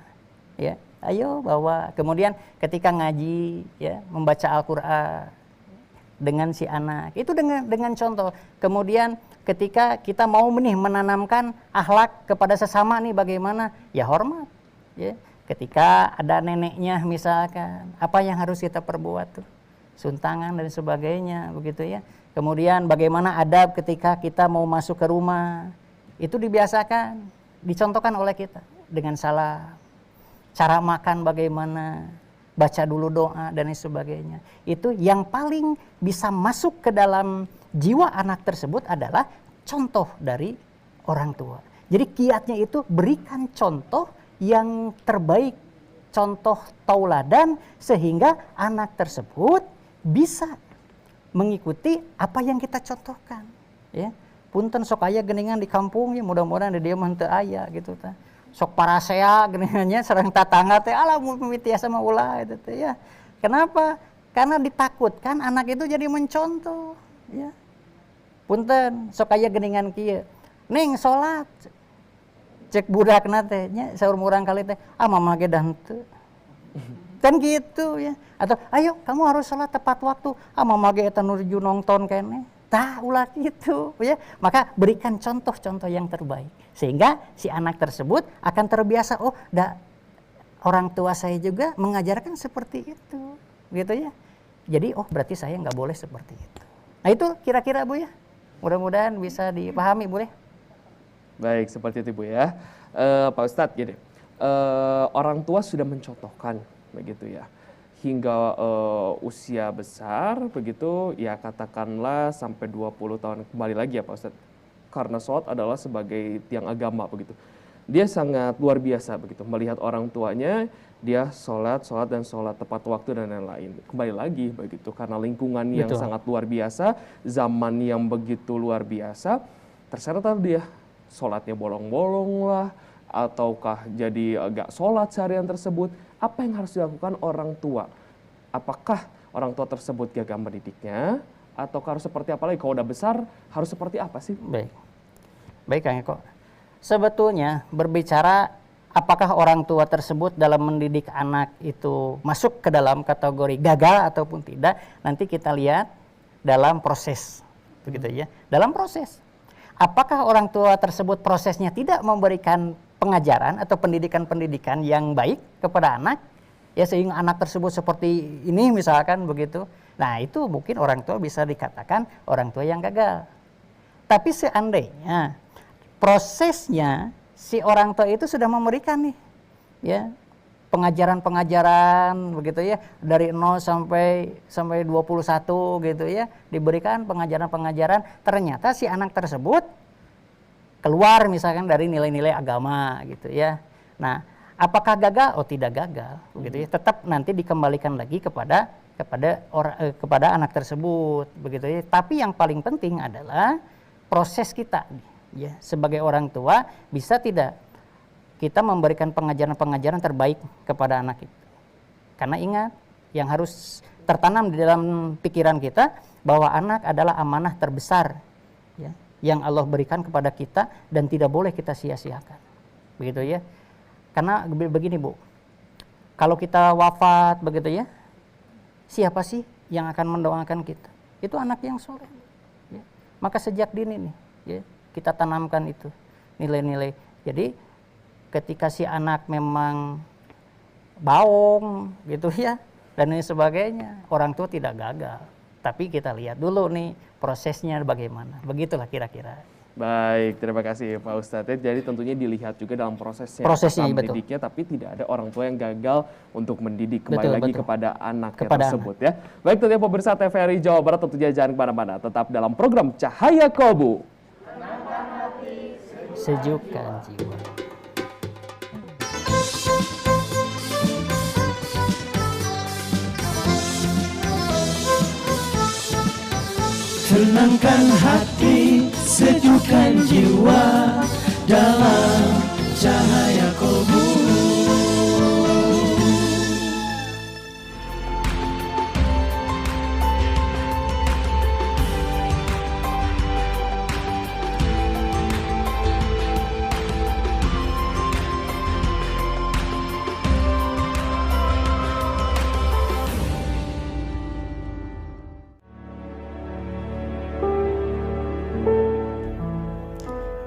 ya. Ayo bawa. Kemudian ketika ngaji ya, membaca Al-Qur'an dengan si anak itu dengan contoh. Kemudian ketika kita mau menanamkan akhlak kepada sesama nih bagaimana ya, hormat ya. Ketika ada neneknya misalkan apa yang harus kita perbuat tuh, suntangan dan sebagainya begitu ya. Kemudian bagaimana adab ketika kita mau masuk ke rumah, itu dibiasakan, dicontohkan oleh kita dengan salam. Cara makan bagaimana, baca dulu doa dan sebagainya. Itu yang paling bisa masuk ke dalam jiwa anak tersebut adalah contoh dari orang tua. Jadi kiatnya itu berikan contoh yang terbaik, contoh tauladan sehingga anak tersebut bisa mengikuti apa yang kita contohkan. Ya, punten sok aya geningan di kampung ya, mudah-mudahan dia mah teu aya gitu ta. Sok parasea geningannya sareng tatangga teh alah mimiti sama ulah itu teh ya. Kenapa? Karena ditakutkan anak itu jadi mencontoh ya. Punten sok aya geningan kieu. Ning salat cek budakna teh nya saur murang kali teh mama ge dah henteu. Kan gitu ya. Atau ayo kamu harus salat tepat waktu. Mama ge eta nuju nonton kene. Tah ulah gitu ya. Maka berikan contoh-contoh yang terbaik sehingga si anak tersebut akan terbiasa, oh orang tua saya juga mengajarkan seperti itu gitu ya. Jadi oh berarti saya nggak boleh seperti itu. Nah itu kira-kira Bu ya. Mudah-mudahan bisa dipahami boleh. Baik, seperti itu Bu ya. Pak Ustadz gini, orang tua sudah mencontohkan begitu ya. Hingga usia besar begitu ya, katakanlah sampai 20 tahun kembali lagi ya Pak Ustadz. Karena sholat adalah sebagai tiang agama begitu. Dia sangat luar biasa begitu melihat orang tuanya dia sholat dan sholat tepat waktu dan lain-lain. Kembali lagi begitu karena lingkungan yang sangat luar biasa, zaman yang begitu luar biasa, ternyata dia sholatnya bolong-bolong lah, ataukah jadi agak sholat seharian tersebut. Apa yang harus dilakukan orang tua? Apakah orang tua tersebut gagal mendidiknya? Atau harus seperti apa lagi? Kalau udah besar harus seperti apa sih? Baik Kang Eko. sebetulnya berbicara apakah orang tua tersebut dalam mendidik anak itu masuk ke dalam kategori gagal ataupun tidak, nanti kita lihat dalam proses, begitu ya. Dalam proses, apakah orang tua tersebut prosesnya tidak memberikan pengajaran atau pendidikan-pendidikan yang baik kepada anak, ya sehingga anak tersebut seperti ini misalkan begitu. Nah itu mungkin orang tua bisa dikatakan orang tua yang gagal. Tapi seandainya prosesnya si orang tua itu sudah memberikan nih, ya pengajaran-pengajaran begitu ya, dari 0 sampai 21 gitu ya, diberikan pengajaran-pengajaran, ternyata si anak tersebut keluar misalkan dari nilai-nilai agama gitu ya. Nah, apakah gagal? Oh, tidak gagal begitu ya. Tetap nanti dikembalikan lagi kepada anak tersebut begitu ya. Tapi yang paling penting adalah proses kita ya, sebagai orang tua bisa tidak kita memberikan pengajaran-pengajaran terbaik kepada anak itu. Karena ingat, yang harus tertanam di dalam pikiran kita bahwa anak adalah amanah terbesar ya, yang Allah berikan kepada kita dan tidak boleh kita sia-siakan. Begitu ya. Karena begini Bu, kalau kita wafat begitu ya, siapa sih yang akan mendoakan kita? Itu anak yang soleh. Ya. Maka sejak dini nih, ya, kita tanamkan itu nilai-nilai. Jadi ketika si anak memang baung gitu ya dan lain sebagainya, orang tua tidak gagal. Tapi kita lihat dulu nih prosesnya bagaimana. Begitulah kira-kira. Baik, terima kasih Pak Ustadz. Jadi tentunya dilihat juga dalam prosesnya mendidiknya, tapi tidak ada orang tua yang gagal untuk mendidik. Kembali lagi kepada anak tersebut ya. Baik, tentunya pemirsa TVRI Jawa Barat, tentunya jangan kemana-mana. Tetap dalam program Cahaya Kolbu. Sejukkan jiwa. Tenangkan hati, sejukkan jiwa dalam cahaya kolbu.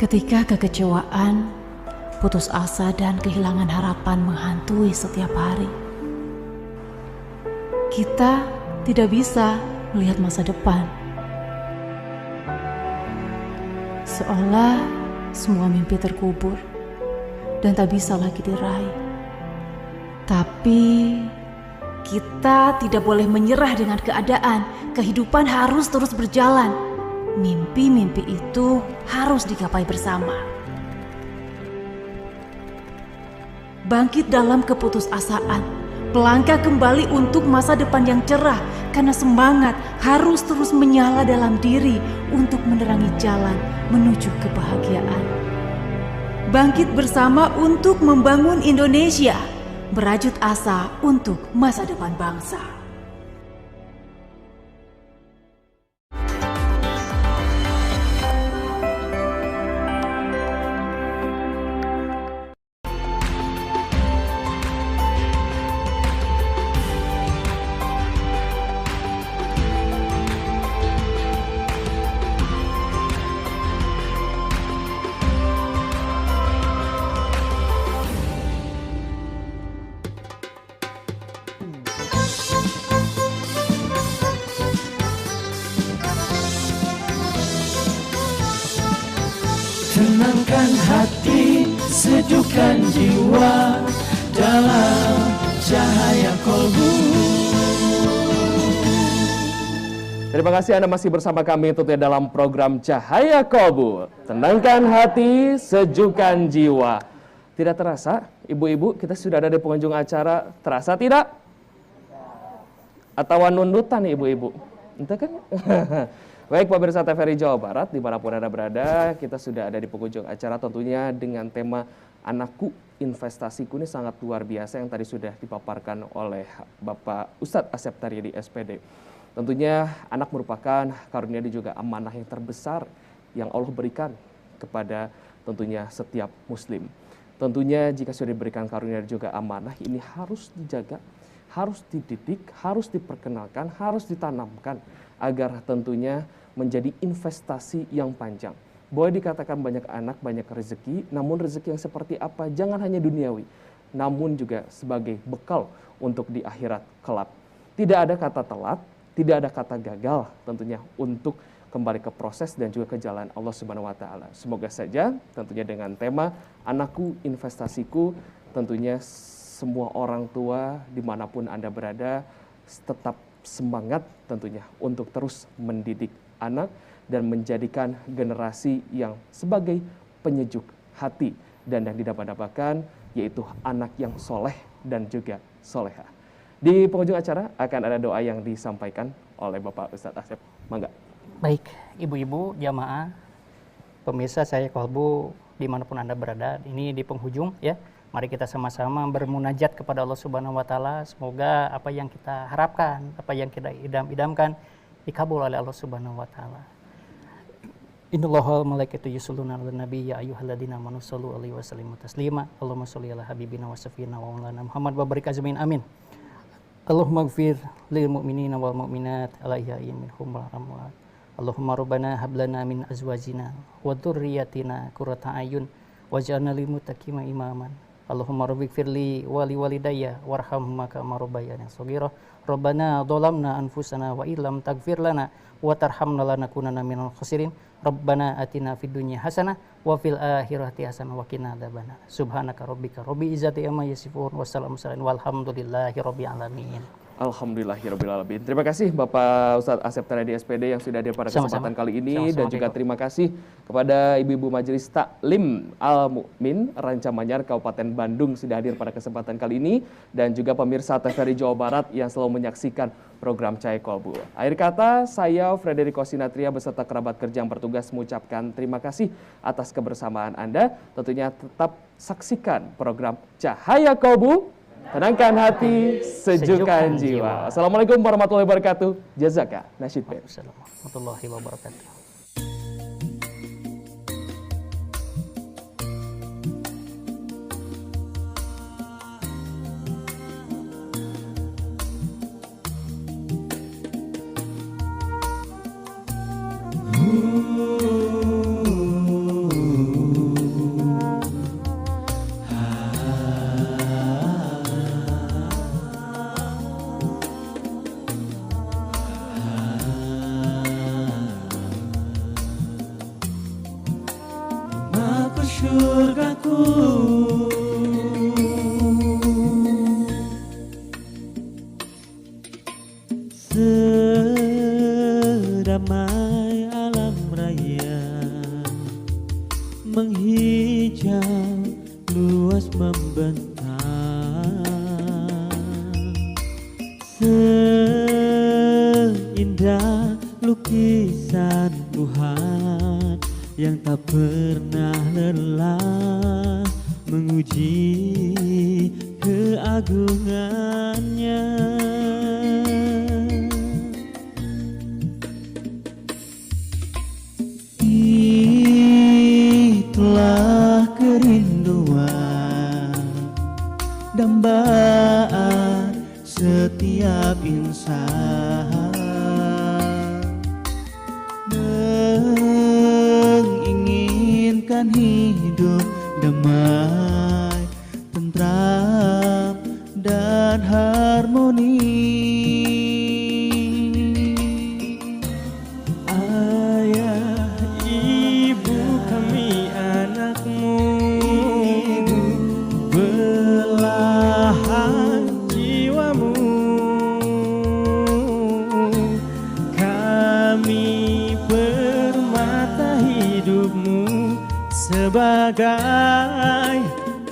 Ketika kekecewaan, putus asa dan kehilangan harapan menghantui setiap hari, kita tidak bisa melihat masa depan. Seolah semua mimpi terkubur dan tak bisa lagi diraih. Tapi kita tidak boleh menyerah dengan keadaan. Kehidupan harus terus berjalan. Mimpi-mimpi itu harus digapai bersama. Bangkit dalam keputusasaan, melangkah kembali untuk masa depan yang cerah, karena semangat harus terus menyala dalam diri untuk menerangi jalan menuju kebahagiaan. Bangkit bersama untuk membangun Indonesia, berajut asa untuk masa depan bangsa. Tenangkan hati, sejukkan jiwa dalam cahaya kolbu. Terima kasih Anda masih bersama kami tentunya dalam program Cahaya Kolbu. Tenangkan hati, sejukkan jiwa. Tidak terasa, ibu-ibu, kita sudah ada di pengunjung acara. Terasa tidak? Atau nundutan ibu-ibu? Entah kan? Baik pemirsa TVRI Jawa Barat, dimanapun Anda berada, kita sudah ada di penghujung acara tentunya dengan tema Anakku Investasiku. Ini sangat luar biasa yang tadi sudah dipaparkan oleh Bapak Ustadz Asep Taryadi SPD. Tentunya anak merupakan karunia dan juga amanah yang terbesar yang Allah berikan kepada tentunya setiap muslim. Tentunya jika sudah diberikan karunia dan juga amanah, ini harus dijaga, harus dididik, harus diperkenalkan, harus ditanamkan agar tentunya menjadi investasi yang panjang. Boleh dikatakan banyak anak, banyak rezeki, namun rezeki yang seperti apa? Jangan hanya duniawi, namun juga sebagai bekal untuk di akhirat kelak. Tidak ada kata telat, tidak ada kata gagal tentunya untuk kembali ke proses dan juga ke jalan Allah Subhanahu wa Ta'ala. Semoga saja tentunya dengan tema anakku investasiku, tentunya semua orang tua dimanapun Anda berada tetap semangat tentunya untuk terus mendidik anak dan menjadikan generasi yang sebagai penyejuk hati dan yang didambakan yaitu anak yang soleh dan juga soleha. Di penghujung acara akan ada doa yang disampaikan oleh Bapak Ustadz Asep. Mangga. Baik, ibu-ibu, jamaah, pemirsa saya Kolbu dimanapun Anda berada, ini di penghujung ya. Mari kita sama-sama bermunajat kepada Allah Subhanahu wa Ta'ala. Semoga apa yang kita harapkan, apa yang kita idam-idamkan dikabul oleh Allah Subhanahu wa Ta'ala. Innallaha malaikatu yusholluna 'alan nabi ya ayyuhalladzina amanu shollu 'alaihi wa sallimu taslima. Allahumma sholli ala habibina wa safina wa maulana Muhammad wa barik azmin amin. Allahumma ighfir lil mu'minina wal mu'minat al ahya'i minhum wal amwat. Allahumma rabbana hab lana min azwajina wa dhurriyyatina qurrata a'yun waj'alna lil muttaqina imaman. Allahumma rabbighfirli wa li walidayya warhamhuma kama rabbayani shaghira. Rabbana dhalamna anfusana wa illam taghfir lana wa tarhamna lanakunanna minal khasirin. Rabbana atina fid dunya hasanah wa fil akhirati hasanah wa qina adzabannar. Subhanaka rabbika rabbil izzati amma yasifun wa salamun walhamdulillahi rabbil alamin. Alhamdulillahirabbil alamin. Terima kasih Bapak Ustadz Asep Tanedi SPD yang sudah hadir pada kesempatan kali ini. Dan juga terima kasih kepada Ibu-Ibu Majelis Taklim Al-Mu'min Rancamanyar Kabupaten Bandung sudah hadir pada kesempatan kali ini. Dan juga pemirsa TVRI Jawa Barat yang selalu menyaksikan program Cahaya Kolbu. Akhir kata, saya Frederico Sinatria beserta kerabat kerja yang bertugas mengucapkan terima kasih atas kebersamaan Anda. Tentunya tetap saksikan program Cahaya Kolbu. Tenangkan hati, sejukkan jiwa. Assalamualaikum warahmatullahi wabarakatuh. Jazaka nasyid band. Assalamualaikum warahmatullahi wabarakatuh. Surgaku sedamai alam raya menghijau luas membentang seindah lukisan Tuhan yang tak pernah lelah menguji keagungannya. Itulah kerinduan dambaan setiap insan menginginkan hidup damai, tentram dan harmoni. Ayah, ibu kami anakmu, belahan jiwamu, kami permata hidupmu sebagai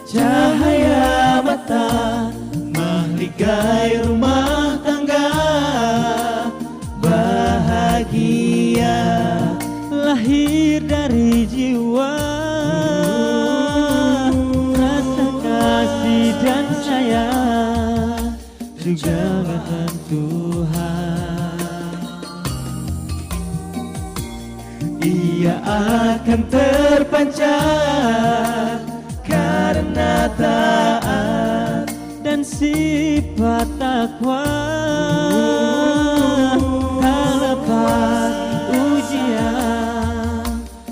cahaya mata mahligai rumah tangga. Bahagia lahir dari jiwa, rasa kasih dan sayang juga dengan Tuhan. Ia ia akan terpancar karena taat dan sifat takwa. Tak lepas ujian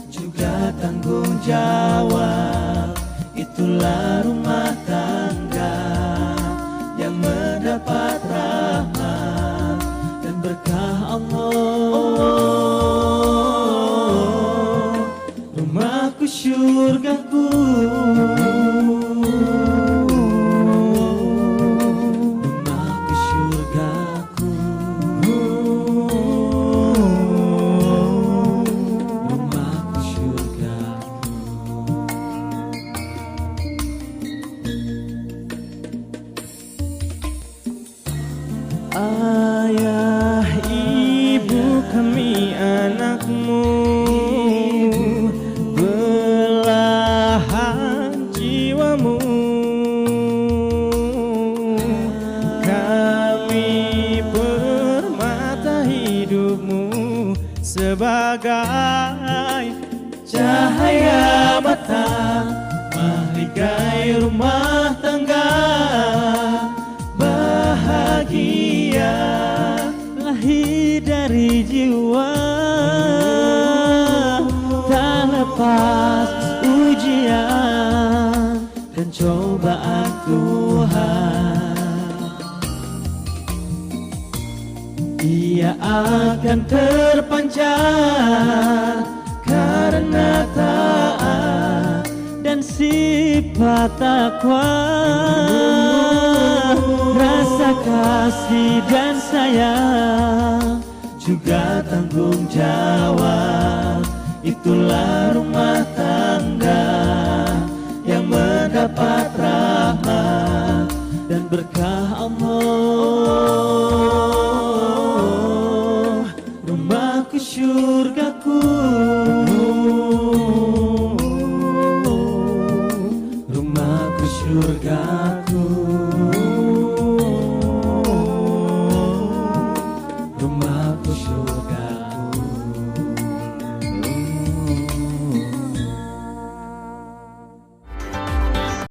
juga tanggung jawab, itulah rumah tangga yang mendapat rahmat dan berkah Allah. Rumahku syurgaku, rumahku syurgaku, rumahku syurgaku. Ayah, ibu, kami anakmu, belahan jiwamu. Kami permata hidupmu sebagai Cahaya mata mahligai rumah tangga bahagia, lahir dari jiwa. Tak lepas ujian dan cobaan Tuhan, ia akan terpancar karena taat dan sifat takwa. Rasa kasih dan sayang juga tanggung jawab, itulah rumah